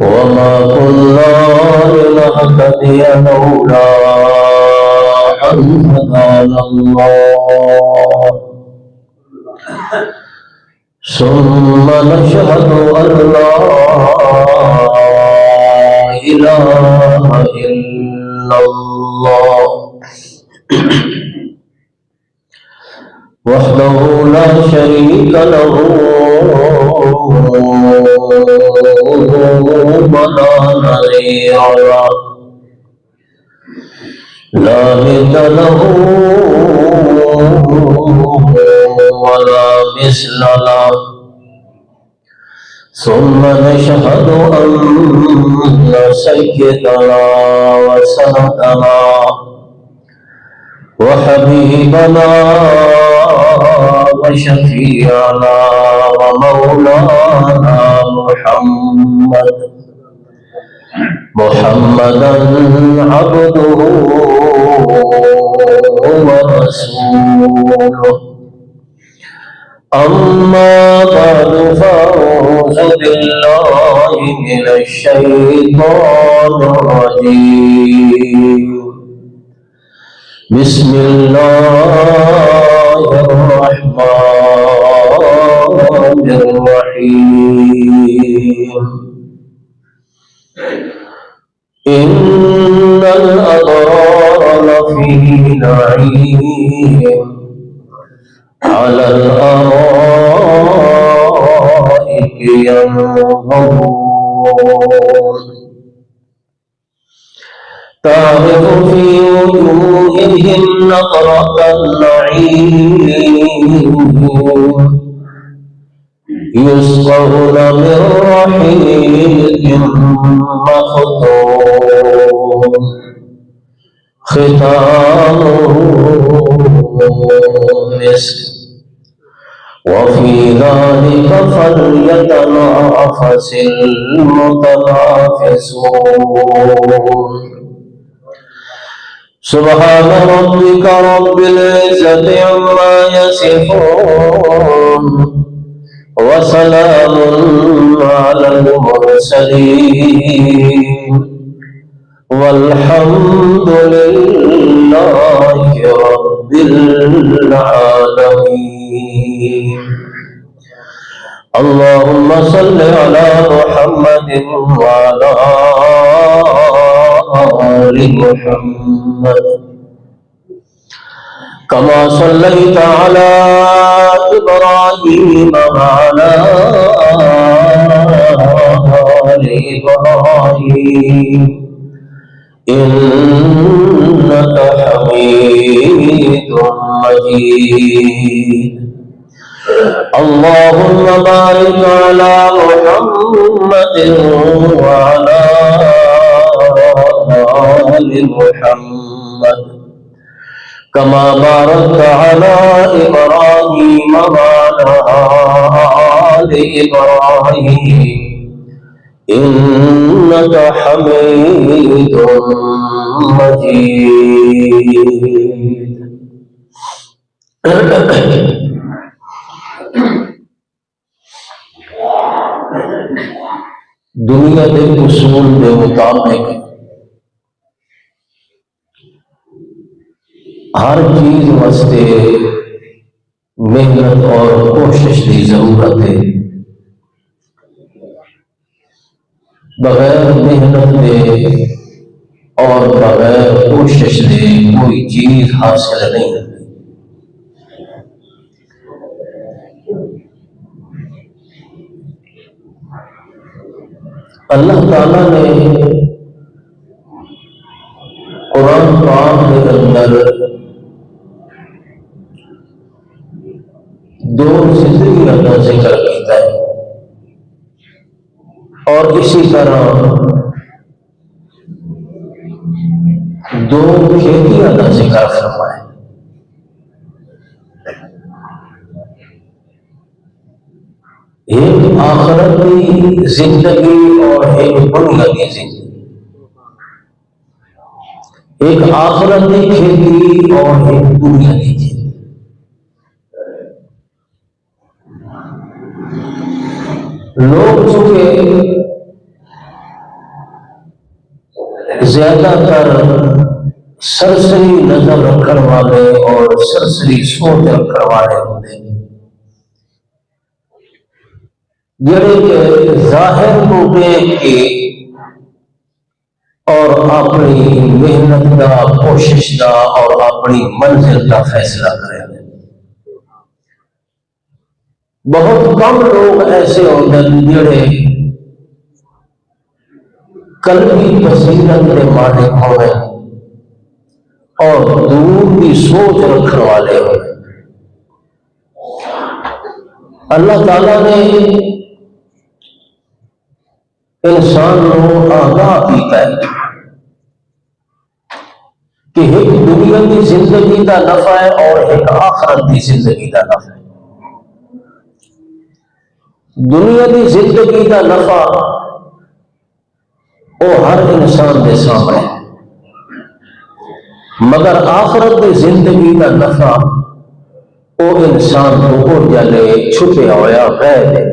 وما كنا لنهتدي لولا أن هدانا الله ثم نشهد أن لا إله إلا الله وحده لا شريك له ولا نظير له لا ند له ولا مثل له ثم نشهد أن سيدنا وسندنا وحبيبنا وشفيعنا ومولانا محمدا عبده ورسوله أما بعد فأعوذ بالله من الشيطان الرجيم بسم الله الرحمن الرحيم إن الأبرار لفي نعيم على الأرائك ينظرون تعرف في وجوههم نضرة النعيم يسقون من رحيق مختوم ختامه مسك وفي ذلك فليتنافس المتنافسون سبحان ربك رب العزة عما يصفون وسلام على المرسلين والحمد لله رب العالمين اللهم صل على محمد وعلى آل محمد كما صليت على إبراهيم وعلى آل إبراهيم إنك حميد مجيد اللهم بارك على محمد وعلى آل محمد كما باركت على إبراهيم وعلى آل إبراهيم إنك حميد مجيد دنیا کے اصول کے مطابق ہر چیز واسطے محنت اور کوشش کی ضرورت ہے. بغیر محنت دے اور بغیر کوشش دے کوئی چیز حاصل نہیں ہوتی. اللہ تعالیٰ نے قرآن پاک کے اندر دو زندگی کا ذکر کیتا ہے اور اسی طرح دو کھیتیاں کا ذکر فرمایا. ایک آخرت کی زندگی اور ایک دنیا کی زندگی. ایک آخرت کی کھیتی اور ایک دنیا کی کھیتی. لوگ چونکہ زیادہ تر سرسری نظر رکھنے والے اور سرسری سوچ رکھنے والے ہوتے ہیں، جڑے کہ ظاہر کو دیکھ کے اور اپنی محنت کا، کوشش کا اور اپنی منزل کا فیصلہ کریں۔ بہت کم لوگ ایسے ہوتے ہیں جڑے قلبی بصیرت کے مالک ہوئے اور دور کی سوچ رکھنے والے ہوئے۔ اللہ تعالیٰ نے انسان کو آگاہ کیتا ہے کہ ایک دنیا کی زندگی کا نفع ہے اور ایک آخرت کی زندگی کا نفع ہے۔ دنیا کی زندگی کا نفع وہ ہر انسان کے سامنے ہے، مگر آخرت کی زندگی کا نفع وہ انسان کو جلے چھپیا ہوا ہے۔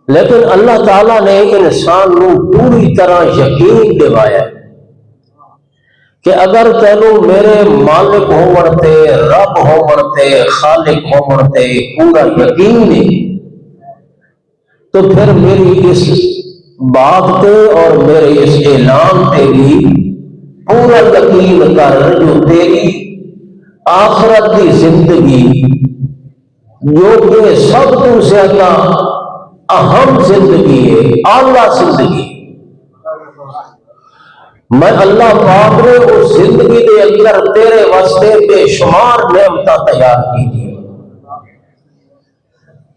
لیکن اللہ تعالیٰ نے انسان کو پوری طرح یقین دوایا کہ اگر تینوں میرے مالک ہوتے، رب ہوتے، خالق ہوتے پورا یقین نہیں تو پھر میری اس بات پہ اور میرے اس اعلان پہ بھی پورا یقین کر، جو تیری آخرت کی زندگی جو کہ سب تو زیادہ اہم زندگی ہے، اعلیٰ زندگی، میں اللہ پاک نے اس زندگی کے اندر تیرے واسطے بے شمار نعمتیں تیار کی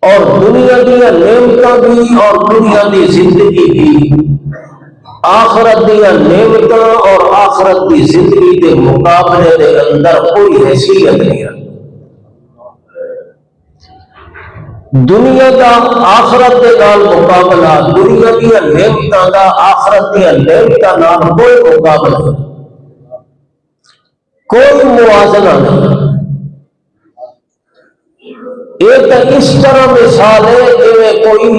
اور دنیا کی نعمتیں بھی اور دنیا کی زندگی بھی آخرت کی نعمتیں اور آخرت کی زندگی کے مقابلے کے اندر کوئی حیثیت نہیں ہے۔ دنیا کا آخرت کے نال مقابلہ، دنیا کی نعمتوں کا آخرت کی نعمتوں نال کوئی مقابلہ نہیں، کوئی موازنہ نہیں۔ ایک اس طرح مثال ہے کہ کوئی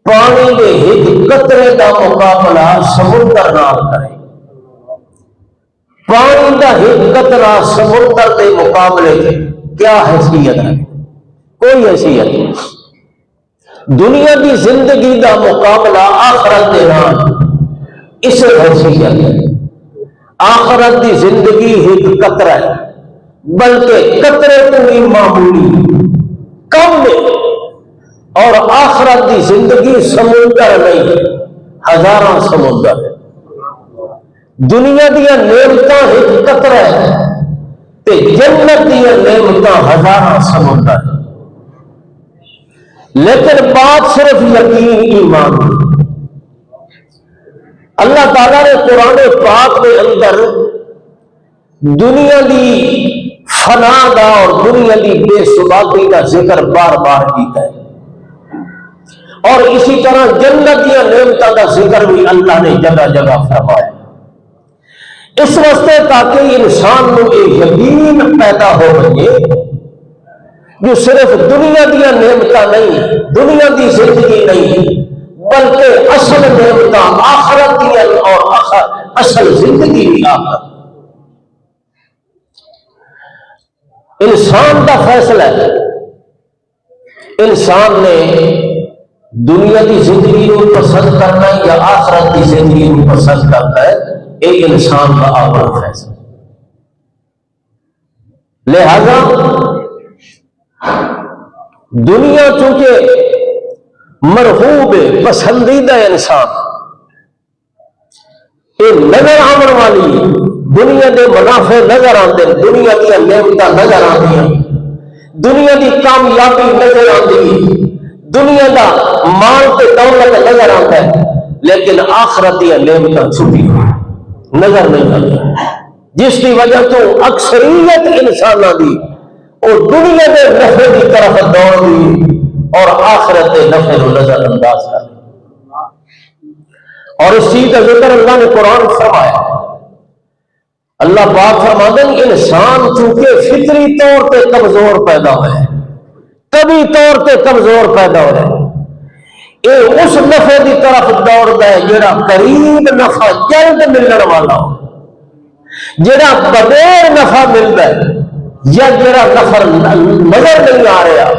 پانی کے ایک قطرے کا مقابلہ سمندر نال کرے، پانی کا ایک قطرہ سمندر کے مقابلے کیا حیثیت ہے؟ کوئی حیثیت نہیں۔ دنیا کی زندگی کا مقابلہ آخرت کے نال اس حیثیت ہے۔ آخرت کی زندگی ایک قطرہ ہے، بلکہ قطرے تو بھی معمولی کم ہے، اور آخرت کی زندگی سمندر نہیں، ہزاراں سمندر ہے۔ دنیا دیا نعمتاں ایک قطرہ ہے تے جنت دیا نعمتاں ہزاراں سمندر ہے۔ لیکن بات صرف یقین ایمان۔ اللہ تعالیٰ نے قرآن پاک کے اندر دنیا کی فنا دا اور دنیا کی بے ثباتی کا ذکر بار بار کیتا ہے، اور اسی طرح جنت کی نعمتوں کا ذکر بھی اللہ نے جگہ جگہ فرمایا، اس واسطے تاکہ انسان کو یہ یقین پیدا ہو جائے جو صرف دنیا دیا نعمتیں نہیں، دنیا کی زندگی نہیں، بلکہ اصل نعمتیں آخرت دیا اور اصل زندگی بھی آخرت۔ انسان کا فیصلہ ہے، انسان نے دنیا کی زندگی کو پسند کرنا ہے یا آخرت کی زندگی کو پسند کرنا ہے، یہ انسان کا اپنا فیصلہ۔ لہذا دنیا چونکہ مرغوب ہے، پسندیدہ انسان، یہ نظر آنے والی دنیا کے منافع نظر آتے، دنیا کی نعمتیں نظر آتی، دنیا کی کامیابی نظر آتی، دنیا کا مال تے دولت نظر آتا ہے، لیکن آخرت کی نعمتیں چھپی نظر نہیں آتی، جس کی وجہ تو اکثریت انسانوں کی اور دنیا کے نفع کی طرف دوڑ دی اور آخرت کے نفع کو نظر انداز کر دی۔ اور اس چیز کا ذکر اللہ نے قرآن فرمایا، اللہ پاک فرماتے ہیں انسان چونکہ فطری طور پہ کمزور پیدا ہوئے، طبی طور پہ کمزور پیدا ہو رہے، یہ اس نفع کی طرف دوڑتا ہے جڑا قریب نفع جلد ملنے والا ہو، جڑا بغیر نفع ملتا ہے یا جڑا نفع نظر نہیں آ رہا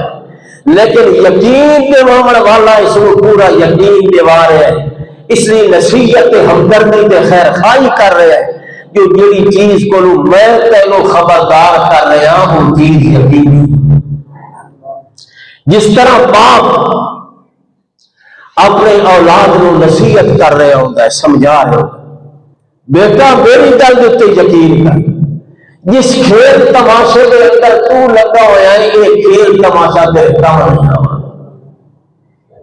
لیکن یقین دے معاملے والا اس کو پورا یقین دیوا رہا ہے، اس لیے نصیحت ہمدردی تے خیر خواہی کر رہا ہے جو جڑی چیز کو میں تینوں خبردار کر رہا ہوں وہ چیز یقینی۔ جس طرح باپ اپنے اولاد کو نصیحت کر رہا ہوتا ہے، سمجھا رہا ہوتا ہے، بیٹا میری گل تے یقین کر، جس کھیل تماشے کے اندر تو لگا ہوا ہے یہ کھیل تماشا تیرے کام نہیں آنا،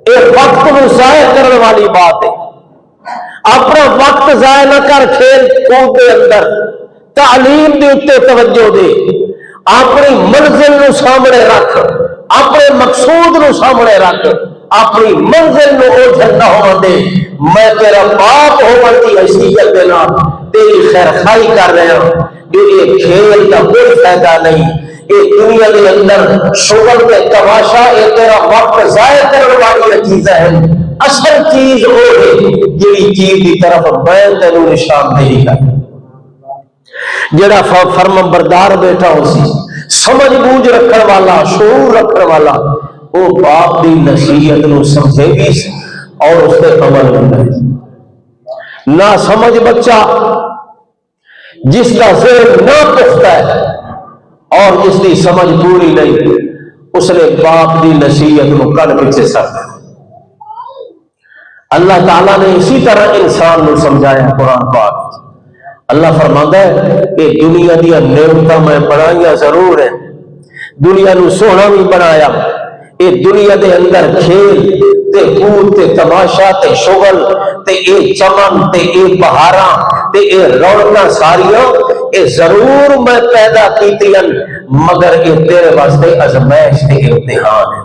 یہ وقت کو ضائع کرنے والی بات ہے۔ اپنا وقت ضائع نہ کر کھیل کود کے اندر، تعلیم دے اتے توجہ دے، اپنی منزل نو سامنے رکھ، اپنے مقصود نو سامنے رکھ، اپنی منزل نو او جھنڈا ہو دے، میں تیرا باپ ہون کی حیثیت دینا تیری خیر خواہی کر رہا ہوں، جو یہ کھیل کا کوئی فائدہ نہیں، یہ دنیا کے اندر شغل کے تماشا یہ تیرا وقت ضائع کرنے والی چیز ہے، اصل چیز وہ ہے جڑی چیز کی طرف میں تینوں نشاندہی کر، جڑا فرم بردار بیٹھا ہو سی، سمجھ بوجھ رکھنے والا، شعور رکھنے والا، وہ باپ دی نصیحت نو سمجھے بھی اور اس پہ عمل کرے۔ نہ سمجھ بچہ جس کا ذہن نہ پختہ ہے اور جس کی سمجھ پوری نہیں، اس نے باپ دی نصیحت کو کن پیچھے سر دیا۔ اللہ تعالیٰ نے اسی طرح انسان کو سمجھایا قرآن پاک، اللہ فرماتا ہے کہ دنیا دیا نعمتاں میں بنائیاں ضرور ہیں، دنیا نو سونا بھی بنایا، یہ دنیا دے اندر کھیل تے کود تے تماشا تے شغل تے اے چمن تے اے بہاراں تے اے رونقاں ساریاں اے ضرور میں پیدا کیتیاں، مگر اے تیرے واسطے آزمائش تے امتحان ہے،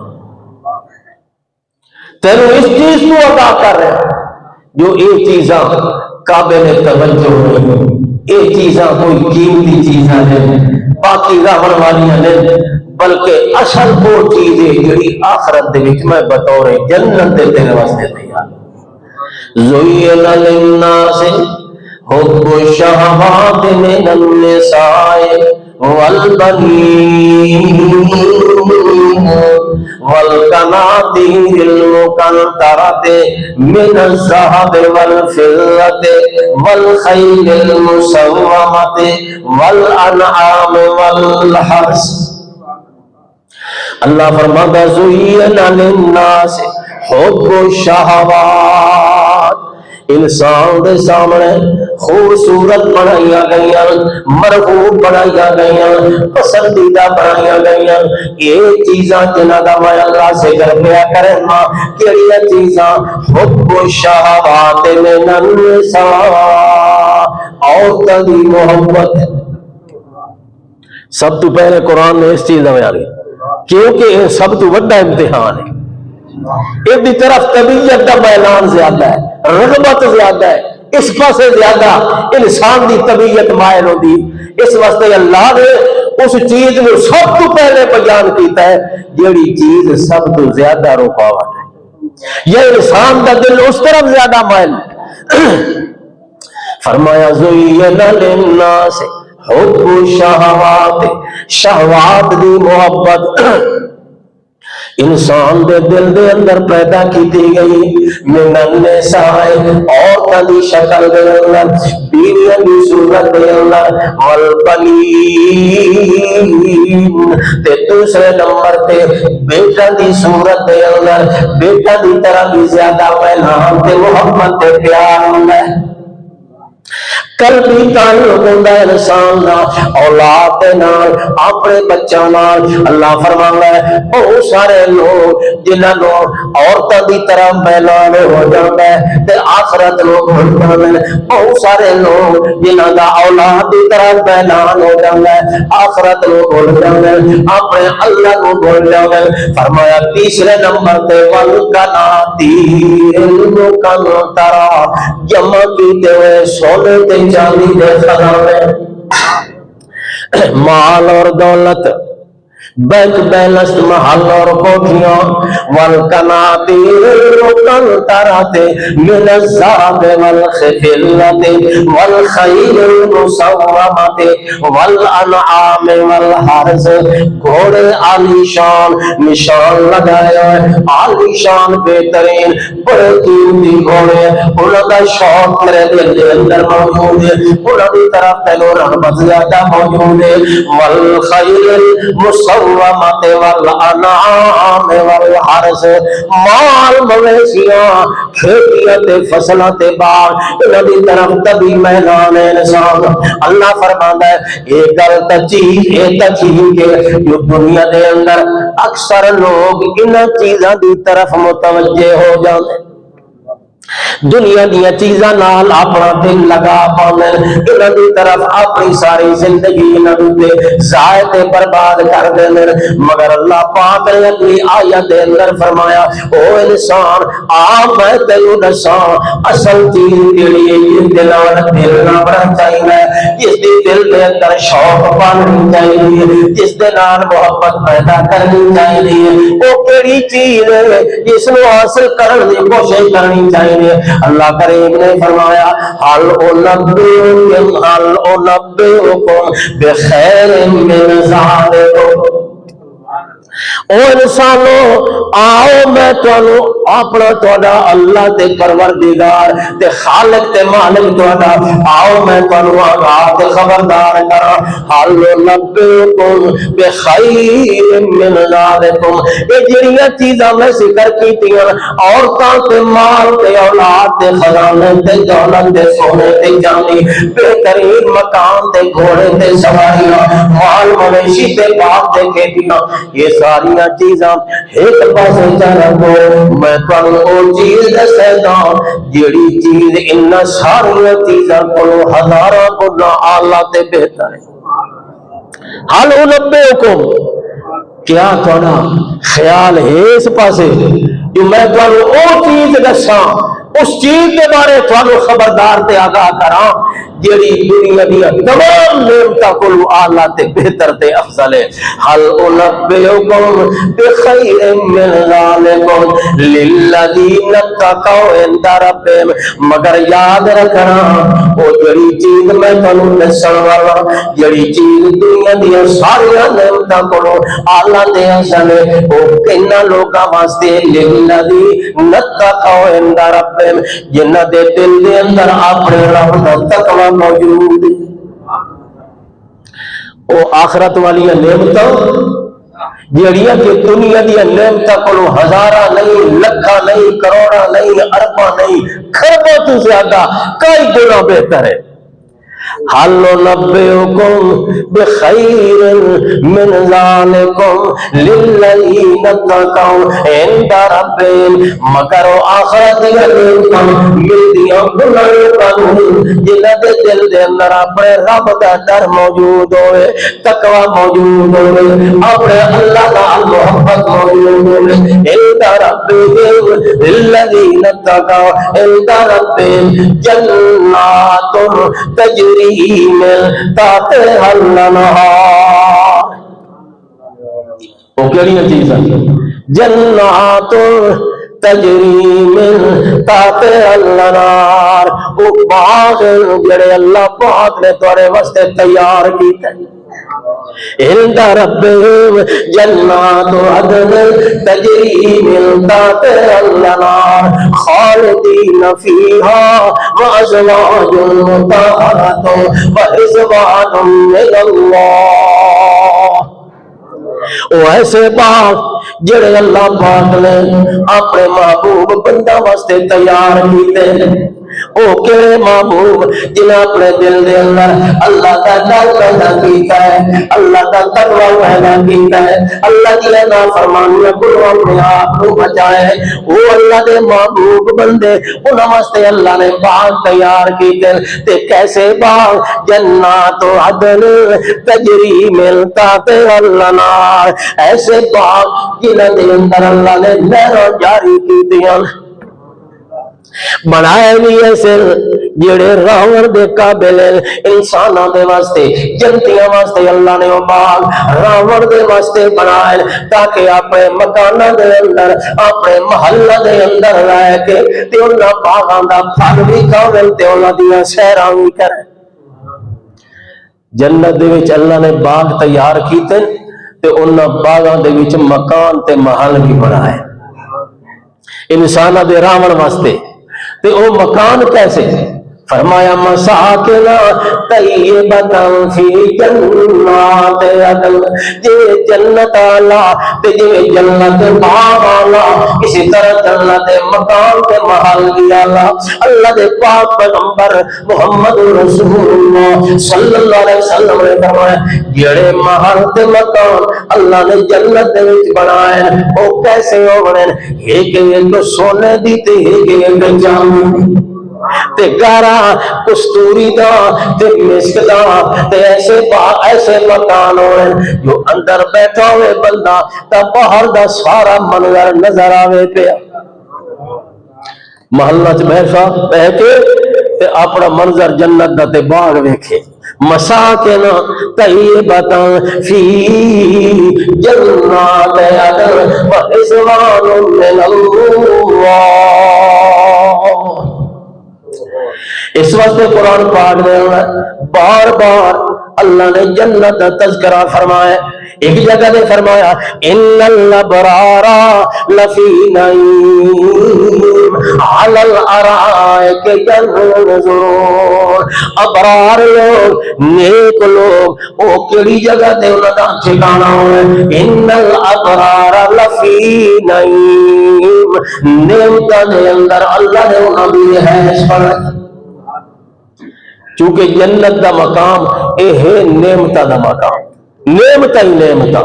تینوں اس چیز کو عطا کر رہے ہیں جو اے چیزاں قابل توجہ نہیں، اے چیزاں کوئی قیمتی چیزاں ہیں، باقی رہن والیاں نہیں، بلکہ اصل وہ چیز ہے جڑی آخرت دے وچ میں بطور جنت دے تیرے واسطے تیار۔ زُيِّنَ لِلنَّاسِ حُبُّ الشَّهَوَاتِ مِنَ النِّسَاءِ وَالْبَنِينَ وَالْقَنَاطِيرِ الْمُقَنطَرَةِ مِنَ الذَّهَبِ وَالْفِضَّةِ وَالْخَيْلِ الْمُسَوَّمَةِ وَالْأَنْعَامِ وَالْحَرْثِ۔ اللہ فرماتا ہے زُيِّنَ لِلنَّاسِ حُبُّ الشَّهَوَاتِ، انسان دے سامنے خوبصورت بنائیا گئیاں، مرغوب بنائیا گئیاں، پسندیدہ بنائیا گئیاں، یہ چیزاں جنہاں دا میں اللہ سے ذکر کیا کرے ماں کیڑیاں چیزاں، حب الشہوات من النساء، عورتاں دی محبت۔ سب تو پہلے قرآن نے اس چیز کا بیان کیا کیونکہ یہ سب تو بڑا امتحان ہے، ایک طرف طبیعت کا اعلان زیادہ ہے، رغبت زیادہ ہے، اس پاسے زیادہ انسان دی طبیعت مائل ہوتی، اس واسطے اللہ نے اس چیز کو سب تو پہلے بیان کیتا ہے جیڑی چیز سب تو زیادہ رکاوٹ ہے، یہ انسان کا دل اس طرف زیادہ مائل۔ فرمایا زُيِّنَ لِلنَّاسِ حُبُّ الشَّهَوَاتِ، شہوات دی محبت انسان دے دل دے اندر پیدا کی گئی، من النساء عورتاں دی شکل دے اندر، بیویاں دی صورت دے اندر، والبنین تے دوسرے نمبر تے بیٹا دی صورت دے اندر، بیٹا دی طرح بھی زیادہ پہلان تے محبت تے پیار ہوندا ہے۔ قلبی تعلق ہوندا ہے انسان دا اولاد دے نال، اپنے بچوں نال۔ اللہ فرماندا ہے بہت سارے لوگ جنہاں نو عورتاں دی طرح میلان ہو جاندا ہے تے آخرت نو بھول جاندے نے، بہت سارے لوگ جنہاں دا اولاد دی طرح میلان ہو جاندا ہے آخرت نو بھول جاندے نے، اپنے اللہ نو بھول جاندے نے۔ فرمایا تیسرے نمبر تے والقناطیر المقنطرہ، جمع کیتے ہوئے سونے تے چاندی دے خزانے، مال اور دولت بینک بیلنس محل اور کوٹھیاں، والقناطیر المقنطرۃ من الذهب والفضة والخیل المسومۃ والانعام والحرث، گھوڑے عالیشان نشان لگایا ہے، عالیشان بہترین بڑے قیمتی گھوڑے، انہوں کا شوق میرے دل کے اندر موجود ہے، انہوں کی طرف تینوں رغبت زیادہ موجود ہے، والخیل المسومۃ والانعام والحرث، مال مویشیاں کھیتیاں تے فصلاں تے باغ، انہاں دی طرف تبھی میدان انسان۔ اللہ فرماندا ہے ایک گل تچیز کہ جو دنیا دے اندر اکثر لوگ انہاں چیزاں دی طرف متوجہ ہو جاندے، دنیا دیا چیزاں نال اپنا دل لگا پاندے، انہاں دی طرف اپنی ساری زندگی انہاں دے ضائع تے برباد کر دیندے، مگر اللہ پاک نے اپنی آیت دے اندر فرمایا او انسان آ میں تینوں دساں اصل چیز کیڑی ہے، جس دے نال دل نہ بڑھنا چاہیے، جس دے دل دے اندر شوق پالنی چاہیے، جس دے نال محبت پیدا کرنی چاہیے، او کیڑی چیز ہے جس نو حاصل کرنے کی کوشش کرنی چاہیے۔ اللہ کریم نے فرمایا حل انبئکم بخیر من ذالک، او انسانو آؤ میں تانوں اپنا تہاڈا اللہ تے پروردگار تے خالق تے مالک تہاڈا آؤ میں تانوں آگاہ تے خبردار کراں، حل نبئکم بخیر من ذالکم، اے جڑیاں چیزاں میں ذکر کیتیاں عورتاں تے مال تے اولاد تے خزانے تے دولت تے سونے تے چاندی، بہترین مکان تے گھوڑے تے سواریاں، مال مویشی تے باغ تے کھیتیاں، یہ ساری چیزاں ایک پاسے چ رکھو، میں تانوں او چیز دسدا جیڑی چیز ان ساری چیزاں کولوں ہزاراں گنا اعلی تے بہتر ہے۔ حل انبئکم، کیا تھوڑا خیال ہے اس پاسے کہ میں تانوں او چیز دساں، اس چیز کے بارے تھانوں خبردار تے آگاہ کراں جیڑی دنیا دی تمام نعمتاں کولوں اعلی تے بہتر تے افضل ہے۔ حل انبئکم بخیر من ذالکم للذین اتقوا عند ربہم، مگر یاد رکھنا او جڑی چیز میں تانوں دسن والا، جڑی چیز دنیا دی ساری نعمتاں کولوں اعلی تے افضل ہے، او کنا لوکاں واسطے للذین اتقوا عند ربہم، جنہاں دے دل دے اندر اپنے رب دا تقوی موجود ہے۔ او آخرت والی نعمتاں جڑیاں کہ دنیا دی نعمتاں کولوں ہزاراں نہیں، لکھاں نہیں، کروڑاں نہیں، ارباں نہیں، کھرباں تو زیادہ کئی گنا بہتر ہے۔ حل نبئکم بخیر من ذالکم للذین اتقوا عند ربہم، مگر آخرت دی نعمتاں ملدیاں انہاں لوکاں جنہاں دے دل دے اندر اپنے رب دا ڈر موجود ہوئے، تقوی موجود ہوئے، اپنے اللہ نال محبت موجود ہوئے، عند ربہم للذین اتقوا عند ربہم جنات تجری من تحتها الانہار، وہ کیڑی چیزاں جنات تجری من تحتها الانہار، وہ باغ جڑے اللہ پاک نے تھوڑے واسطے تیار کیتے عند ربہم جنات عدن تجری من تحتها الانہار خالدین فیہا وازواج مطہرۃ ورضوان من اللہ، وہ ایسے باغ جڑے اللہ پاک نے اپنے محبوب بندہ واسطے تیار کیتے ہیں، او کیڑے محبوب جنہاں اپنے دل دے اندر اللہ کا ڈر پیدا کیتا ہے، اللہ کا تقوی پیدا کیتا ہے، اللہ کی نافرمانیاں کو اپنے آپ کو بچائے، وہ اللہ دے محبوب بندے انہاں واسطے اللہ نے باغ تیار کیتے تے کیسے باغ جنات عدن تجری من تحتها الانہار، ایسے باغ جنہاں دے اندر اللہ نے نہریں جاری کیتیاں، بنائے بھی ایسے جڑے راون دے قابل انساناں دے واسطے جنتیاں واسطے اللہ نے وہ باغ راون دے واسطے بنائے تاکہ اپنے مکاناں دے اندر اپنے محلہ دے اندر رہ کے تے انہاں باغاں دا پھل بھی کھاویں تے انہاں دیاں سیراں بھی کریں. جنت دے وچ اللہ نے باغ تیار کیتے تے انہاں باغاں دے وچ مکان تے محل بھی بنائے انساناں دے راون واسطے. تے او مکان کیسے؟ فرمایا مساکن طیبۃ فی جنات عدن. جے جنت والا تے جے جنت باغ والا اسی طرح جنت مکان تے محل بھی والا. اللہ دے پاک پیغمبر محمد رسول اللہ صلی اللہ علیہ وسلم نے فرمایا جڑے محل تے مکان اللہ نے جنت دے وچ بنائے او کیسے ہونے؟ ایک سونے دی تے ایک چاندی تے گارا کستوری دا تے مسک دا تے ایسے مکان ہوئے جو اندر بیٹھا ہوئے بندہ تا باہر دا سارا منظر نظر آوے پیا. محلہ چ بیٹھا بہ کے تے اپنا منظر جنت دا تے باغ ویکھے. مساکن طیبۃ فی جنات عدن ورضوان من اللہ. اس واسطے قرآن پاک میں بار بار اللہ نے جنت کا تذکرہ فرمایا. ایک جگہ نے فرمایا ان الابرار لفی نعیم علی الارائک ینظرون. ابرار لوگ نیک لوگ او کیڑی جگہ تے انہاں دا ٹھکانہ ہوئے. ان الابرار لفی نعیم نعمتاں دے اندر اللہ نے انہاں دی رہائش فرمائی. چونکہ جنت دا مقام اے ہے نعمتاں دا مقام. نعمت ہی نعمت.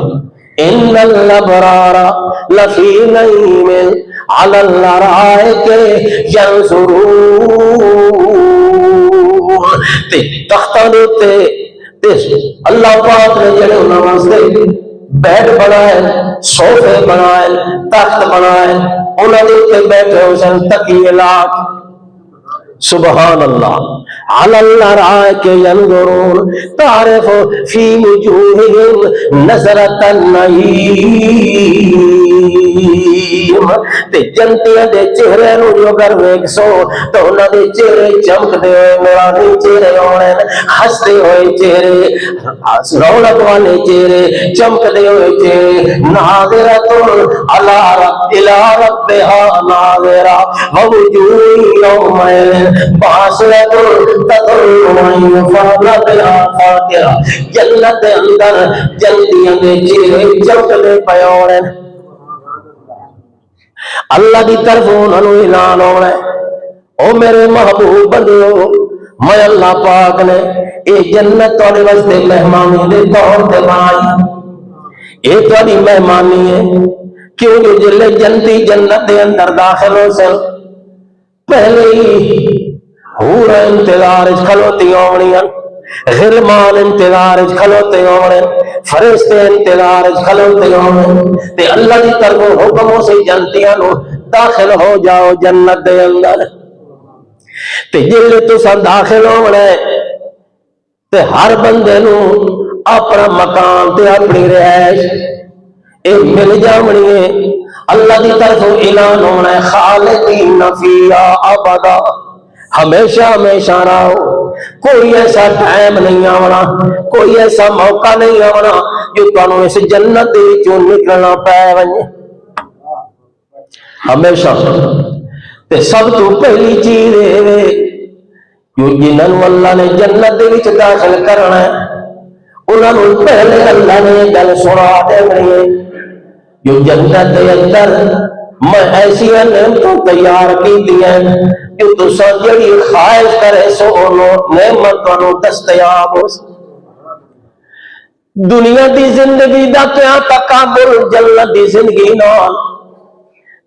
ان الابرار لفی نعیم علی الارائک ینظرون. تے تختاں دے تے اللہ پاک نے جڑے انہاں واسطے بیڈ بنائے صوفے بنائے تخت بنائے انہاں دے تے بیٹھے ہو سن تکیے لا. سبحان اللہ. علی الارائک ینظرون تعرف فی وجوہہم نظرۃ النعیم. تے جنتیاں دے چہرے نو جو کر ویکھ سو تو انہاں دے چہرے چمکدے ہوئے نورانی چہرے ہونے ہستے ہوئے چہرے رونق والے چہرے چمکدے ہوئے چہرے. ناظرۃ الی ربھا ناظرہ ووجوہ یومئذ باسرۃ جنت اندر جنتیاں دے چہرے چمکدے پئے ہونے. اللہ دی طرف انہاں نوں اعلان ہونا او میرے محبوب بندو میں اللہ پاک نے اے جنت تواڈے واسطے مہمانی دے طور تے بنائی. اے تواڈی مہمانی ہے کیوں جو جلے جنتی جنت دے اندر داخل ہو سن پہلے ہی حور انتظار کھلوتی ہونی، غلمان انتظار کھلوتے ہونے، فرشتے انتظار کھلوتے ہونے تے اللہ دی طرف حکموں سے جنتیاں نو داخل ہو جاؤ جنت دے اندر. تے جلے تساں داخل ہونے تے ہر بندے نو اپنا مکان تے اپنی رہائش اے مل جاونی ہے. اللہ دی طرف اعلان ہونا ہے خالدین فیہا ابدا. ہمیشہ ہمیشہ رہو. کوئی ایسا ٹائم نہیں آنا، کوئی ایسا موقع نہیں آنا جو تانوں اس جنت دے وچوں نکلنا پے ونجے. ہمیشہ تے سب تو پہلی چیز ہے جو جنہاں نوں اللہ نے جنت دے وچ داخل کرنا ہے انہاں نوں پہلے اللہ نے گل سنا دینی ہے جو جنت دے اندر میں ایسی نعمتوں تیار کی ہیں کہ تساں جڑی خواہش کرے سو نعمت تانوں دستیاب ہو. دنیا دی زندگی دا کیا تکابر جنت دی زندگی نال.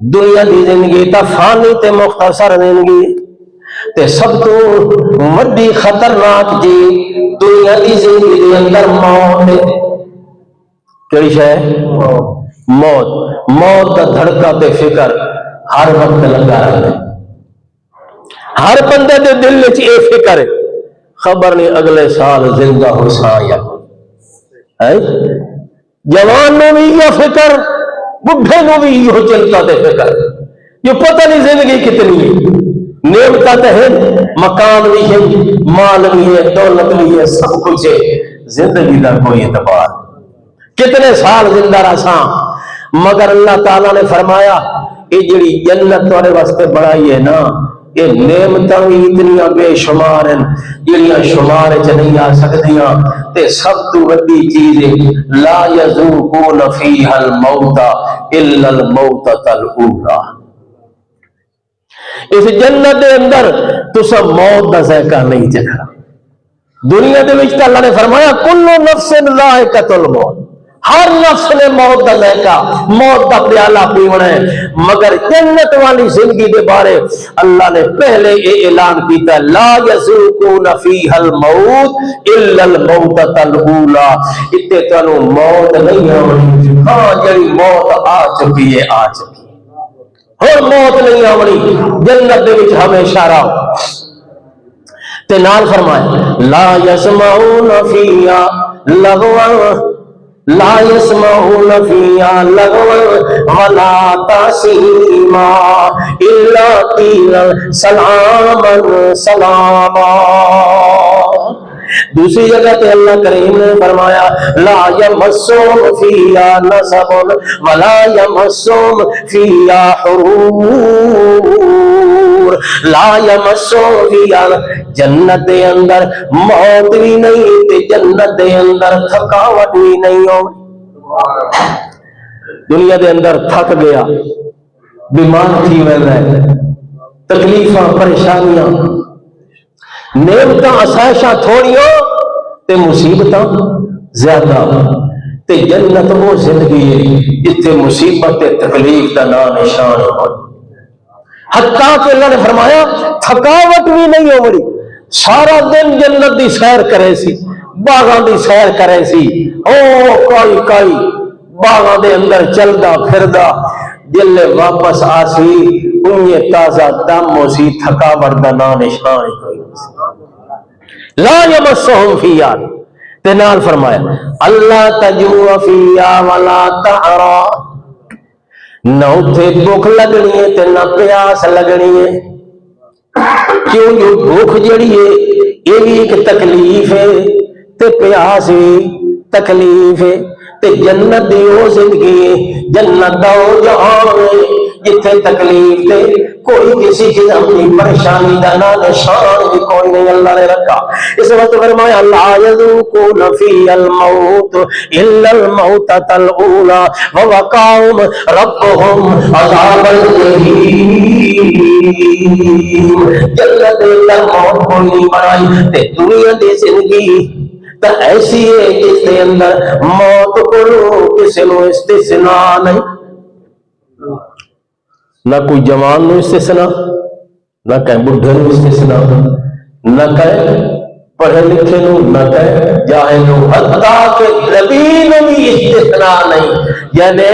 دنیا دی زندگی تا فانی تے مختصر زندگی تے سب تو وڈی خطرناک جی دنیا دی زندگی دے اندر موت ہے. کیڑی شے؟ موت. موت کا دھڑکا تے فکر ہر وقت لگا رہے. ہر بندے دے دل وچ اے فکر ہے خبر نہیں اگلے سال زندہ ہو سا یا جوان نو بھی یہ فکر بڈھے نو بھی یہ چلتا تے فکر یہ پتہ نہیں زندگی کتنی ہے نعمت ہے مکان بھی ہے مال بھی ہے دولت بھی ہے سب کچھ ہے زندگی کا کوئی اعتبار کتنے سال زندہ رہا مگر اللہ تعالیٰ نے فرمایا یہ جڑی جنت تمہارے واسطے بڑائی ہے نا یہ نعمتاں بھی اتنی بے شمار ہیں جڑیاں شمار چ نہیں آ سکدیاں تے سب تو وڈی چیز ہے لا یذوقون فیھا الموت الا الموتۃ الاولی اس جنت دے اندر تسا موت دا ذائقہ نہیں چکھنا دنیا دے وچ اللہ نے فرمایا کل نفس ذائقۃ الموت ہر نفس نے موت دا ذائقہ موت دا پیالہ پیونا ہے مگر جنت والی زندگی دے بارے اللہ نے پہلے یہ اعلان کیتا لا یذوقون فیھا الموت الا الموتۃ الاولی اتے تانوں موت نہیں آونی ہاں جڑی موت آ چکی ہے آ چکی اور موت نہیں آونی جنت دے وچ ہمیشہ رہو تے نال فرمایا لا یسمعون فیھا لغوا لا يسمعون فيها لغوا ولا تأثيما إلا قيلا سلاما سلاما دوسری جگہ تے اللہ کریم نے فرمایا لا یمسهم فیہا نصب ولا یمسهم فیہا حرور لا یمسهم فیہا جنت دے اندر موت بھی نہیں تے جنت دے اندر تھکاوٹ بھی نہیں ہو دنیا دے اندر تھک گیا بیمار تھی ویلا تکلیفاں پریشانیاں نعمتاں آسائشاں تھوڑیاں تے مصیبتاں زیادہ تے جنت وہ زندگی ہے جتنے مصیبت تے تکلیف دا نام نشان ہو حتیٰ کہ اللہ نے فرمایا تھکاوٹ بھی نہیں ہو بڑی سارا دن جنت دی سیر کرے سی باغاں دی سیر کرے سی او کائی باغاں دے اندر چلدا پھردا جل واپس آسی انہیں تازہ دم ہو سی تھکاوٹ دا نام نشان کوئی لا یمسهم فیہا تے نال فرمایا اللہ تجوع فیہا ولا تعرا نہ اتھے بھوک لگنی ہے تے نہ پیاس لگنی ہے کیوں جو بھوک جڑی ہے یہ بھی ایک تکلیف ہے تے پیاس بھی تکلیف ہے تے جنت دی وہ زندگی ہے جنت دا وہ جہان ہے جتھے تکلیف تے کوئی کسی قسم کی پریشانی دا نہ نشان بھی کوئی نہیں اللہ نے رکھا اس وقت فرمایا لا یذوقون فیھا الموت الا الموتۃ الاولی ووقاهم ربهم عذاب الجحیم جنت دے اندر موت کوئی نہیں بنائی تے دنیا دی زندگی تو ایسی ہے جس کے اندر موت کو کسی نو استثناء نہیں نہ کوئی جوان نو استثناء نہ کہیں بڈھے نو استثناء نہ کہیں پڑھے لکھے نو نہ کہیں جاہل نو حتیٰ کہ نبی نو بھی استثناء نہیں یعنی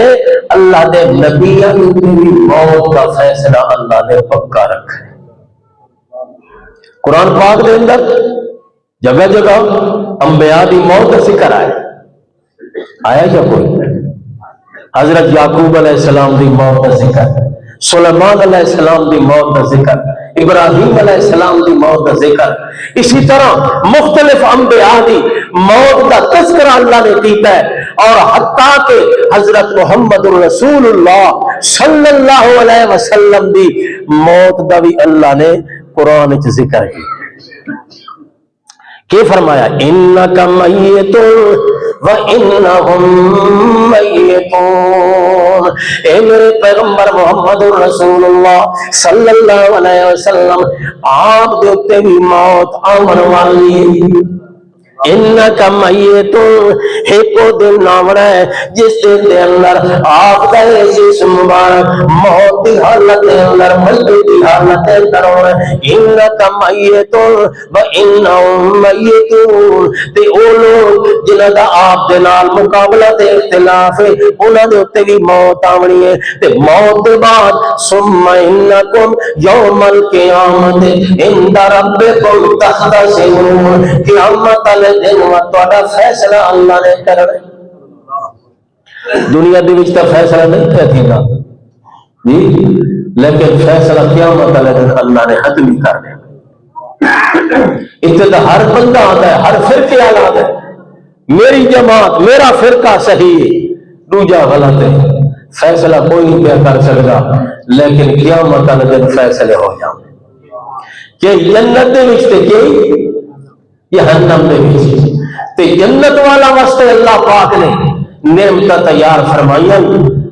اللہ دے نبی بھی موت کا فیصلہ اللہ نے پکا رکھا ہے قرآن پاک دے اندر جگہ جگہ انبیاء دی موت کا ذکر آیا کیا کوئی حضرت یعقوب علیہ السلام دی موت کا ذکر سلیمان علیہ السلام دی موت کا ذکر ابراہیم علیہ السلام دی موت کا ذکر اسی طرح مختلف انبیاء دی موت کا تذکرہ اللہ نے کیتا ہے اور حتیٰ کہ حضرت محمد رسول اللہ صلی اللہ علیہ وسلم دی موت دا بھی اللہ نے قرآن وچ ذکر کیا کہ فرمایا انکا میت وانہم میتون اے میرے پیغمبر محمد رسول اللہ صلی اللہ علیہ وسلم آپ دیتے بھی موت آمن والی انکا میتون ایکو دن آونا ہے جس دن دے اندر آپ کا جسم مبارک موت دی حالت دے اندر ملے دی حالت دے اندر ہونا ہے انکا میتون و انہم میتون تے او لوگ جنہ دا آپ دے نال مقابلہ دے اختلاف ہے انہاں دے اتے بھی موت آونی ہے تے موت دے بعد ثم انکم یوم القیامت عند ربکم تختصمون قیامت دن وقت فیصلہ اللہ نے کرنا دنیا دی وچ تے فیصلہ نہیں کہتی نا جی لیکن فیصلہ قیامت والے دن اللہ نے حتمی کرنا اتنے تو ہر بندہ آتا ہے ہر فرقے والا آتا ہے میری جماعت میرا فرقہ صحیح ہے دوجا غلط ہے فیصلہ کوئی نہیں کیا کر سکتا لیکن قیامت والے دن فیصلے ہو جاؤں کہ جنت دے وچ تے کہ جہنم دے وچ تے جنت والا واسطے اللہ پاک نے نعمت تیار فرمائیاں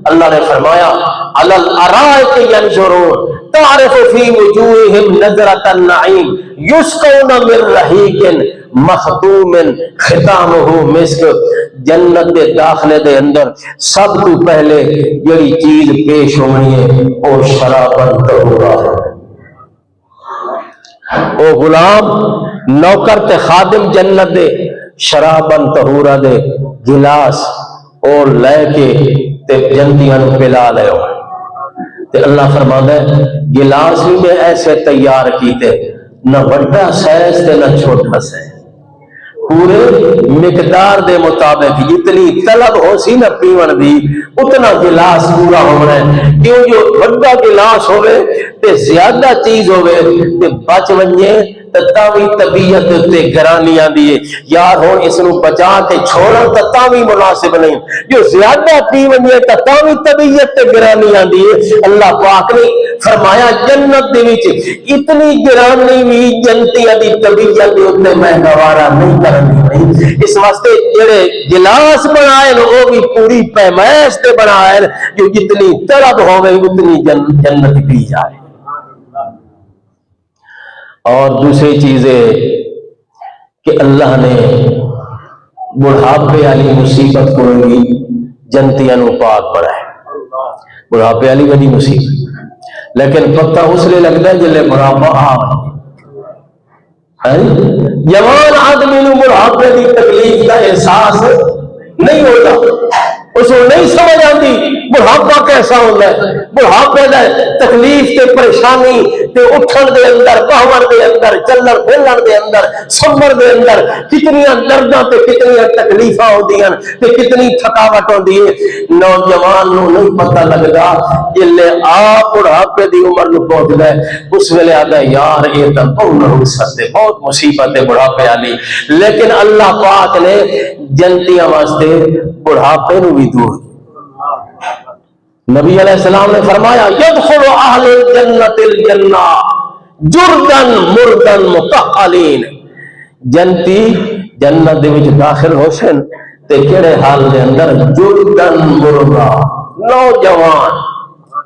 اللہ نے فرمایا علی الارائک ینظرون تعرف فی وجوہہم نظرۃ النعیم یسقون من رحیق مختوم ختامہ مسک جنت دے داخلے دے اندر سب تو پہلے جڑی چیز پیش ہونی ہے وہ شراب طہورا ہے او غلام نوکر تے خادم جنت دے شرابن طہورا دے گلاس اور لے کے تے جنتیاں نو پلا لے تے اللہ فرماندا ہے گلاس بھی میں ایسے تیار کیتے نہ بڑا سائز تے نہ چھوٹا سائز پورے مقدار دے مطابق جتنی طلب ہو سی نہ پیون دی اتنا گلاس پورا ہونا ہے کیوں جو بڑا گلاس ہوئے تے زیادہ چیز ہوئے تے بچ ونجے تتاوی طبیعت تے گرانی آندی ہے یار ہون اس نو بچا کے چھوڑا تتاوی مناسب نہیں جو زیادہ پی ونجے تتاوی طبیعت تے گرانی آندی ہے اللہ پاک نے فرمایا جنت دے وچ اتنی گرانی بھی جنتیاں دی طبیعت دے اوتے میں گوارا نہیں کرنی اس واسطے جڑے گلاس بنائے وہ بھی پوری پیمائش تے بنائے جو جتنی طلب ہوے اتنی جنت پی جائے اور دوسری چیز ہے کہ اللہ نے بڑھاپے والی مصیبت کو بھی جنتیاں نو پاک پڑا ہے بڑھاپے والی بڑی مصیبت لیکن پتہ اس لیے لگتا ہے جلے بڑھاپا جوان آدمی نو بڑھاپے کی تکلیف کا احساس نہیں ہوتا اس کو نہیں سمجھ آتی بڑھاپا کیسا ہوتا ہے بڑھاپے دا تکلیف تے پریشانی تے اٹھن دے اندر باہر دے اندر چلن پھرن دے اندر سفر دے اندر کتنی درداں تے کتنی تکلیفاں ہوندیاں تے کتنی تھکاوٹ ہوندی ہے نوجوان نو نہیں پتہ لگدا جلے آپ بڑھاپے دی عمر نو پہنچدا ہے اس ویلے آدا یار یہ تے بہت مصیبت ہے بڑھاپے والی لیکن اللہ پاک نے جنتیاں واسطے بڑھاپے نو بھی دور نبی علیہ السلام نے فرمایا یدخل اہل الجنت الجنہ جردن مردن مکحلین جنتی جنت دے وچ داخل ہوشن تے کیڑے حال دے اندر جردن مردا نوجوان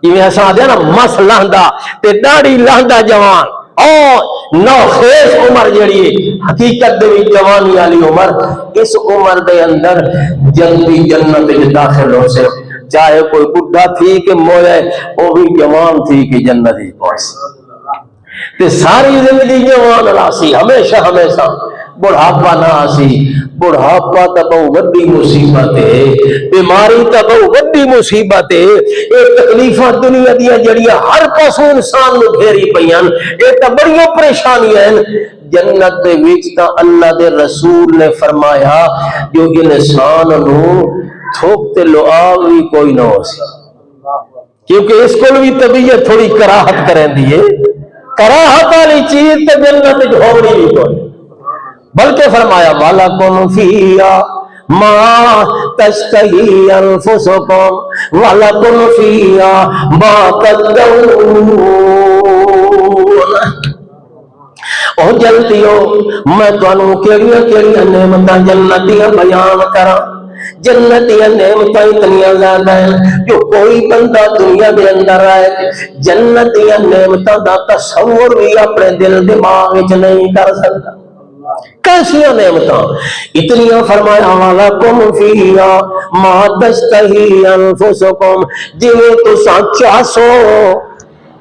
جویں اساں آدے نا مس لہندا تے داڑھی لہندا جوان اور نو خیز عمر جڑی حقیقت دے وچ جوانی والی عمر اس عمر دے اندر جنتی جنت وچ داخل ہو سے چاہے کوئی بڈھا تھی کہ موئے وہ بھی جوان تھی کہ جنت ہی پہنچ تے ساری زندگی جوان راسی ہمیشہ ہمیشہ بڑھاپا نہ آسی بڑھاپا تا بہو وڈی مصیبت ہے بیماری تا بہو وڈی مصیبت ہے یہ تکلیفاں دنیا دیا جڑیاں ہر پاسوں انسان نو گھیری پیاں یہ تا بڑیاں پریشانیاں جنت دے وچ تا اللہ دے رسول نے فرمایا جو انسان نو تھوکتے لو آوی کوئی نہ ہو سی کیونکہ اس کو بھی طبیعت تھوڑی کراہت کریں دیئے کراہت والی چیز تے جنت جھوڑی بھی کوئی بلکہ فرمایا وَلَكُمْ فِيهَا مَا تَشْتَهِي أَنفُسُكُمْ وَلَكُمْ فِيهَا مَا تَدَّعُونَ او جلدیو میں تانوں کیڑیاں نعمتاں جنتیاں بیان کراں جنتیاں نعمتاں اتنیاں زیادہ ہیں جو کوئی بندہ دنیا دے اندر آئے جنتیاں نعمتاں دا تصور بھی اپنے دل دماغ وچ نہیں کر سکتا کیسیا نعمتاں اتنیاں فرمایا وَلَكُمْ فِيهَا مَا تَشْتَهِي أَنفُسُكُمْ جویں تساں چاہو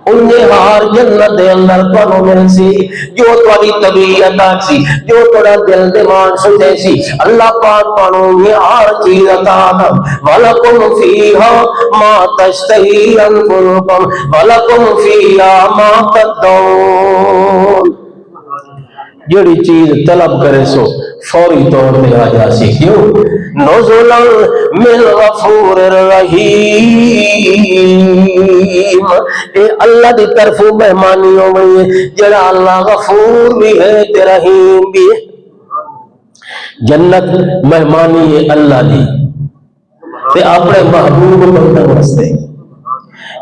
انہیں ہار جنت دے اندر تانوں مل سی جو تہاڈی طبیعت آکسی جو تہاڈا دل دماغ سوچے سی اللہ پاک تانوں یہ ہر چیز عطا کر وَلَكُمْ فِيهَا مَا تَشْتَهِي أَنفُسُكُمْ وَلَكُمْ فِيهَا مَا تَدْعُونَ جڑی چیز طلب کرے سو فوری طور پہ آ جاسی کیوں نزلا من غفور رحیم اے اللہ دی طرف مہمانی ہو گئی ہے جڑا اللہ غفور بھی ہے تے رحیم بھی ہے جنت مہمانی ہے اللہ دی تے اپنے محبوب بندے واسطے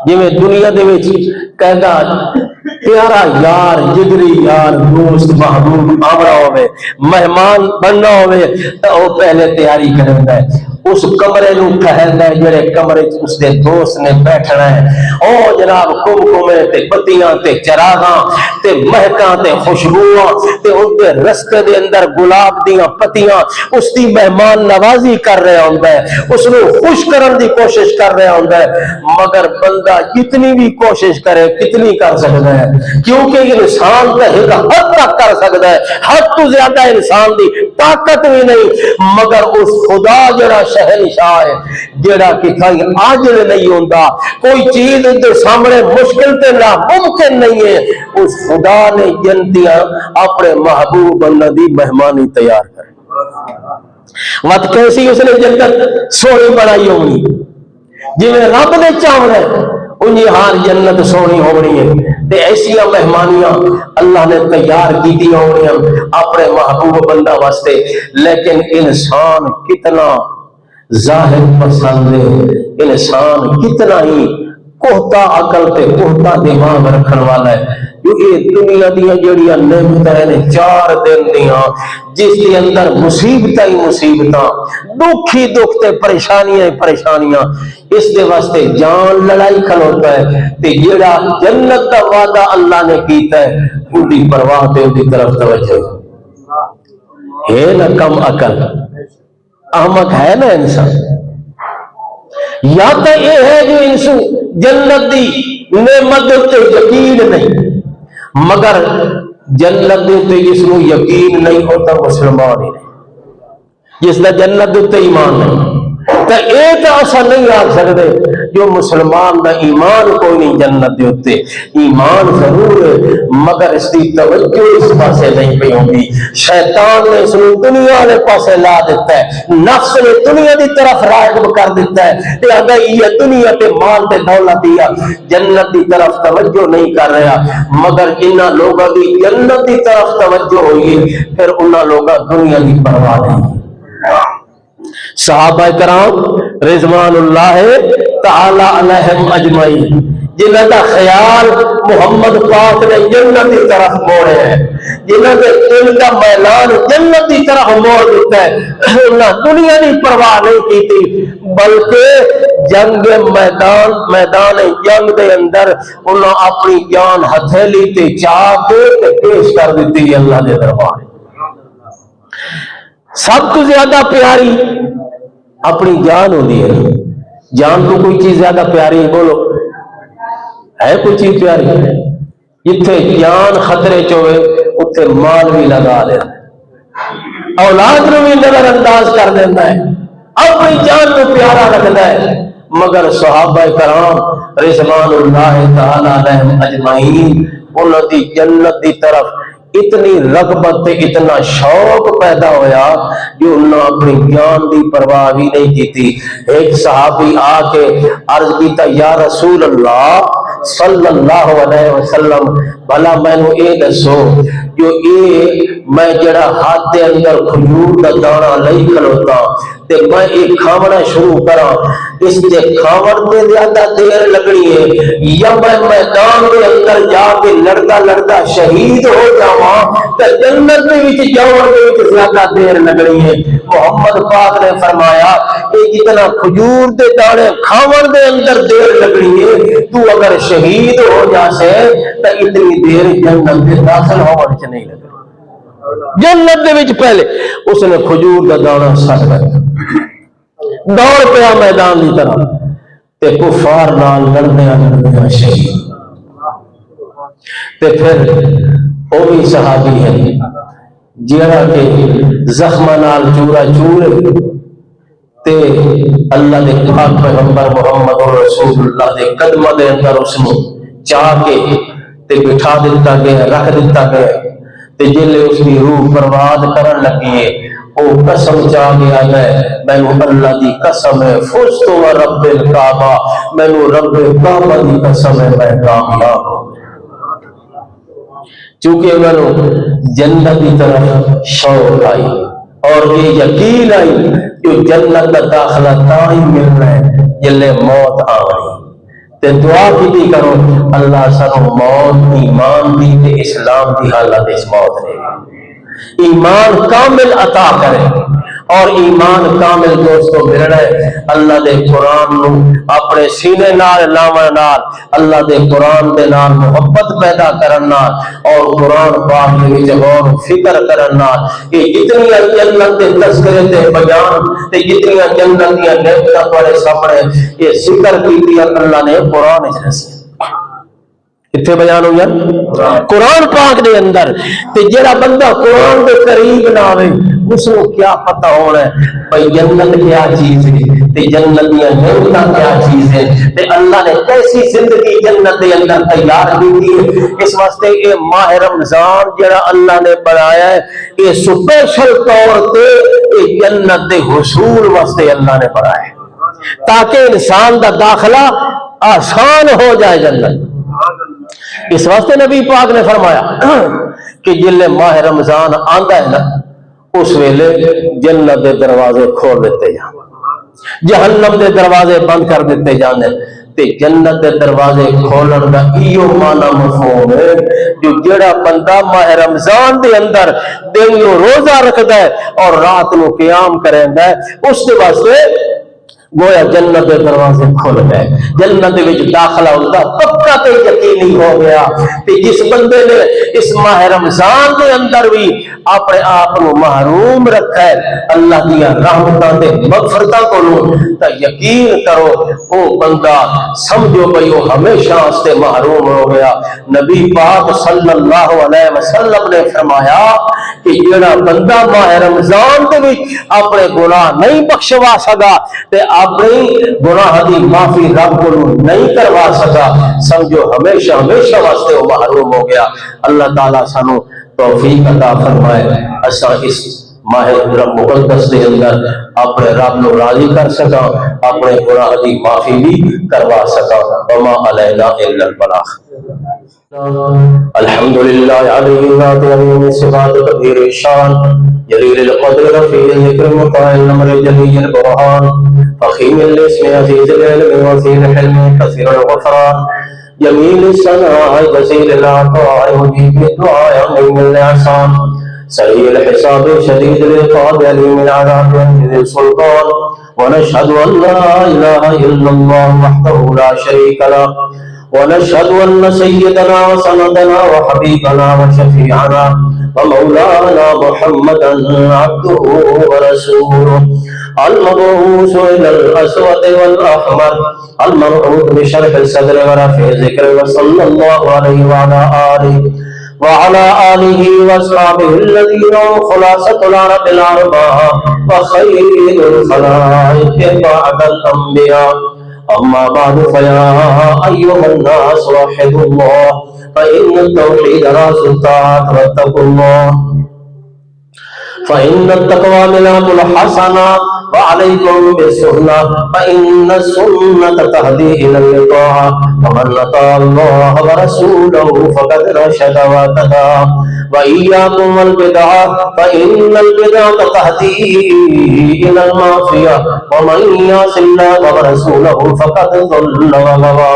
جویں دنیا دے وچ کہندا پیارا یار جگری یار دوست محبوب آمرا ہوئے مہمان بننا ہوئے تو وہ پہلے تیاری کرتا ہے اس کمرے نو کہندا ہے جڑے کمرے اس دے دوست نے بیٹھنا ہے او جناب کمکمے تے بتیاں تے چراغاں تے مہکاں تے خوشبوواں تے اس دے رستے دے اندر گلاب دیاں پتیاں اس دی مہمان نوازی کر رہا ہوندا ہے اس نو خوش کرن دی کوشش کر رہا ہوندا ہے مگر بندہ جتنی بھی کوشش کرے کتنی کر سکتا ہے کیونکہ انسان کا ایک حد تک کر سکتا ہے حد تو زیادہ انسان دی طاقت بھی نہیں مگر اس خدا جڑا شہنشاہ ہے جڑا کتھائی آجل نہیں ہوندا کوئی چیز دے سامنے مشکل تے ناممکن نہیں ہے اس خدا نے جنتیاں اپنے محبوب بندہ دی مہمانی تیار کر وقت کیسی اس نے جنت سونی بنائی ہونی جی میں رب نے چاہنا ہے انہیں ہار جنت سونی ہونی ہے تے ایسیا مہمانیاں اللہ نے تیار کی دی ہونی ہیں اپنے محبوب بندہ واسطے لیکن انسان کتنا ظاہر پسند ہے انسان کتنا ہی کوہتا عقل تے کوہتا دماغ رکھن والا ہے جو یہ دنیا دیا جڑیاں نعمتیں نے 4 دن دیاں جس کے اندر مصیبتیں ہی مصیبتاں دکھ ہی دکھ تے پریشانیاں ہی پریشانیاں اس دے واسطے جان لڑائی کھلوتا ہے تے جڑا جنت دا وعدہ اللہ نے کیتا ہے ان دی پرواہ تے ان دی طرف توجہ ہے نا کم عقل احمق ہے نا انسان یا تو یہ ہے جو انسان جنت دی نعمت تے یقین نہیں مگر جنت تے جس نو یقین نہیں ہوتا مسلمان ہی نہیں جس دا جنت تے ایمان نہیں تو ایک ایسا نہیں آ سکتے جو مسلمان دا ایمان کوئی نہیں جنت دے ہوتے ایمان ضرور ہے مگر اس کی توجہ اس پاسے نہیں پہ ہوگی شیطان نے اس نے دنیا کے پاسے لا دیتا ہے نفس نے دنیا دی طرف راغب کر دیتا ہے لہذا یہ دنیا تے مال تے دولت دیا جنت دی طرف توجہ نہیں کر رہا مگر انہاں لوگوں دی جنت دی طرف توجہ ہوئی پھر انہاں لوگوں دنیا دی پرواہ نہیں صحابہ کرام رضوان اللہ تعالی علیہم اجمعین جنہاں دا خیال محمد پاک نے جنت کی طرف موڑے ہیں جنہاں دے دل دا میلان جنت کی طرف موڑ دیتا ہے انہاں دنیا کی پرواہ نہیں کی تھی بلکہ جنگ میدان جنگ دے اندر انہاں اپنی جان ہتھیلی تے چاہ کے پیش کر دیتی اللہ دے دربار سب تو زیادہ پیاری اپنی جان ہوتی ہے جان تو کوئی چیز زیادہ پیاری ہے بولو ہے کوئی چیز پیاری جتھے جان خطرے چوے اتھے مال بھی لگا دینا اولاد نو بھی نظر انداز کر دینا ہے اپنی جان کو پیارا رکھتا ہے مگر صحابہ کرام رضوان اللہ تعالی علیہم اجمعین انہوں دی جنت دی طرف اتنی رغبت اتنا شوق پیدا ہویا جو انہوں نے اپنی جان دی پرواہ بھی نہیں کی تھی ایک صحابی آ کے عرض کیتا یا رسول اللہ صلی اللہ علیہ وسلم بھلا میں نے اے دسو جو اے میں جڑا ہاتھ دے اندر کھجور دا دانا لئی کھلوتا تے میں ایک کھاونا شروع کرا اس دے کھاون تے زیادہ دیر لگنی ہے یا میں میدان دے اندر جا کے لڑدا لڑدا شہید ہو جاواں تے جنت دے وچ جاون دے وچ زیادہ دیر لگنی ہے محمد پاک نے فرمایا اے جتنا کھجور دے دانے کھاون دے اندر دیر لگنی ہے تو اگر شہید ہو جاسے تے اتنی دیر جنت دے داخل ہون وچ نہیں لگنی جنت دے وچ پہلے اس نے کھجور دا دانا سٹ لیا، دوڑ پیا میدان کی طرح تے کفار نال لڑدیاں شہید۔ تے پھر وہ بھی صحابی ہے جیڑا کہ زخمہ نال چورا چورے تے اللہ دے پاک پیغمبر محمد رسول اللہ دے قدمہ دے اندر اس نے چاہ کے تے بٹھا دیتا گیا، رکھ دیتا گیا تے جلے اس کی روح برباد کرن لگی ہے او قسم چاہ گیا ہے مینو اللہ دی قسم ہے فزت و رب الکعبہ، مینو رب کعبہ دی قسم ہے میں کامیاب ہوں، چونکہ مینو جنت کی طرف شوق آئی اور یہ یقین آئی کہ جنت کا داخلہ تاں ہی ملنا ہے جلے موت آ گئی۔ تے دعا کی کرو اللہ سانو موت ایمان دی تے اسلام دی حالت اس موت نے ایمان کامل عطا کرے، اور ایمان کامل دوستو ملنا ہے اللہ دے قرآن نو اپنے سینے نال لاون نال، اللہ دے قرآن دے نال محبت پیدا کرن نال، اور قرآن پاک دے وچ غور و فکر کرن نال کہ جتنی جنت دے تذکرے تے بیان تے جتنی جنت دی نعمتاں تواڈے سامنے یہ ذکر کیتی اللہ نے قرآن وچ دسی کتنے بیان ہوئی قرآن پاک دے اندر۔ تے جڑا بندہ قرآن دے قریب نہ آوے اس کو کیا پتہ ہونا ہے بھائی جنت کیا چیز ہے تے جنت دی نعمتاں کیا چیز ہے تے اللہ نے کیسی زندگی جنت دے اندر تیار کی ہے۔ اس واسطے یہ ماہ رمضان جڑا اللہ نے بنایا ہے یہ سپیشل طور تے یہ جنت دے حصول واسطے اللہ نے بنایا ہے تاکہ انسان دا داخلہ آسان ہو جائے جنت۔ اس واسطے نبی پاک نے فرمایا کہ جلے ماہ رمضان آندا ہے نا اس ویلے جنت دے دروازے کھول دیتے جان، جہنم دے دروازے بند کر دیتے جانے تے جنت دے دروازے کھولن دا ایو معنی مفہوم ہے جو جڑا بندہ ماہ رمضان دے اندر دن نو روزہ رکھدا ہے اور رات نو قیام کریندا ہے اس دے واسطے گویا جنت دے دروازے کھل گئے، جنت دے وچ داخلہ ہوتا پکا تے یقینی ہو گیا۔ تے جس بندے نے اس ماہ رمضان دے اندر بھی اپنے آپ کو محروم رکھا ہے اللہ دی رحمتاں تے مغفرتاں کولوں تے یقین کرو او بندہ سمجھو بھئی وہ ہمیشہ اس سے محروم ہو گیا۔ نبی پاک صلی اللہ علیہ وسلم نے فرمایا کہ جڑا بندہ ماہ رمضان دے وچ اپنے گناہ نہیں بخشوا سکا تے اپنی گناہ دی معافی رب کو نہیں کروا سکا سمجھو ہمیشہ ہمیشہ واسطے وہ محروم ہو گیا۔ اللہ تعالیٰ سانو توفیق عطا فرمائے اسا اس ماہ مقدس دے اندر اپنے رب نو راضی کر سکا، اپنے گناہ دی معافی بھی کروا سکا۔ وما علینا الا البلاغ۔ الحمدللہ علیہ ذات عظیم صفات کبیر شان جلیل القدر رفیع الذکر مطاع الامر جلیل البرہان فخیم الاسم عزیز العلم وزیر الحلم کثیر الغفران جمیل الصناع جزیل العطاء مجیب الدعاء عظیم الاحسان سریع الحساب شدید العقاب علیم العذاب ذی السلطان ونشهد ان لا الہ الا اللہ وحدہ لا شریک له ونشهد أن سيدنا وسندنا وحبيبنا وشفيعنا ومولانا محمدا عبده ورسوله المبعوث إلى الأسود والأحمر المبعوث بشرح الصدر ورفع الذكر وصلى الله عليه وعلى آله وأصحابه الذين هم خلاصة العرب الأربعة وخير الخلائق بعد الأنبياء أما بعد فيا أيها الناس وحدوا الله فإن التوحيد رأس الطاعات واتقوا الله فإن التقوى ملاك الحسنات وعليكم بالسنة فإن السنة تهدي إلى الطاعة ومن أطاع الله ورسوله فقد رشد واهتدى وإياكم والبدعة فإن البدعة تهدي إلى المعصية ومن يعص الله ورسوله فقد ضل وغوى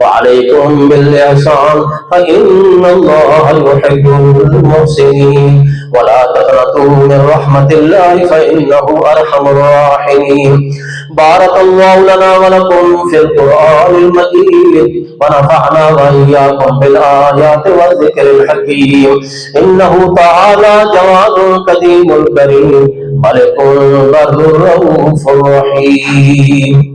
وعليكم بالإحسان فإن الله يحب المحسنين ولا تقنطوا من رحمة الله فإنه أرحم الراحمين بارك الله لنا ولكم في القرآن المجيد ونفعنا وإياكم بالآيات والذكر الحكيم إنه تعالى جواد كريم الكريم ملك بر رؤوف رحيم.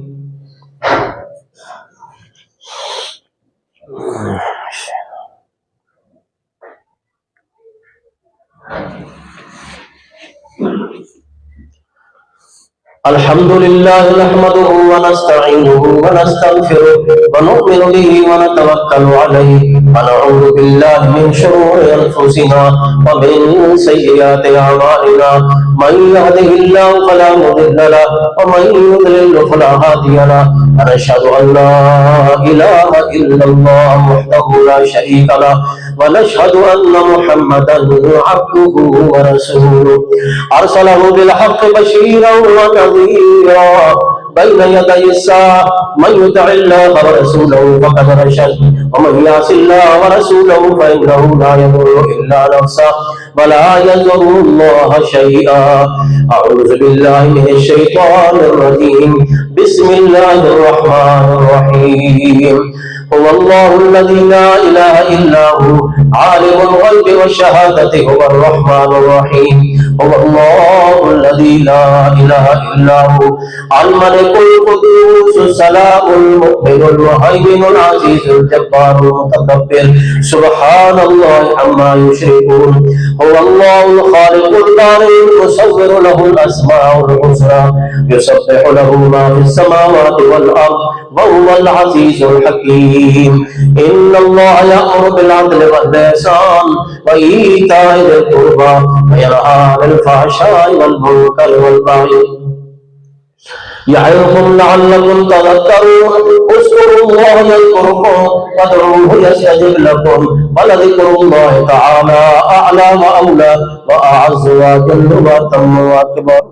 الحمد لله نحمده ونستعينه ونستغفره ونؤمن به ونتوكل عليه ونعوذ بالله من شرور أنفسنا ومن سيئات أعمالنا من يهده الله فلا مضل له ومن يضلل فلا هادي له ونشهد أن لا إله إلا الله وحده لا شريك له ونشهد أن محمدا عبده ورسوله أرسله بالحق بشيرا ونذيرا بين يدي الساعة من يطع الله ورسوله فقد رشد ومن يعص الله ورسوله فإنه لا يضر إلا نفسه ولا يضر الله شيئا. أعوذ بالله من الشيطان الرجيم بسم الله الرحمن الرحيم. هو الله الذي لا إله إلا هو عالم الغيب والشهادة هو الرحمن الرحيم. هو الله الذي لا إله إلا هو الملك القدوس السلام المؤمن المهيمن العزيز الجبار المتكبر سبحان الله عما يشركون. هو الله الخالق البارئ المصور له الأسماء الحسنى يسبح له ما في السماوات والأرض وهو العزيز الحكيم. إن الله يأمر بالعدل والإحسان وإيتاء ذي القربى وينهى عن الفحشاء والمنكر والبغي يعظكم لعلكم تذكرون. اذكروا الله يذكركم وادعوه يستجب لكم ولذكر الله تعالى أعلى وأولى وأعز وأجل وأتم وأكبر.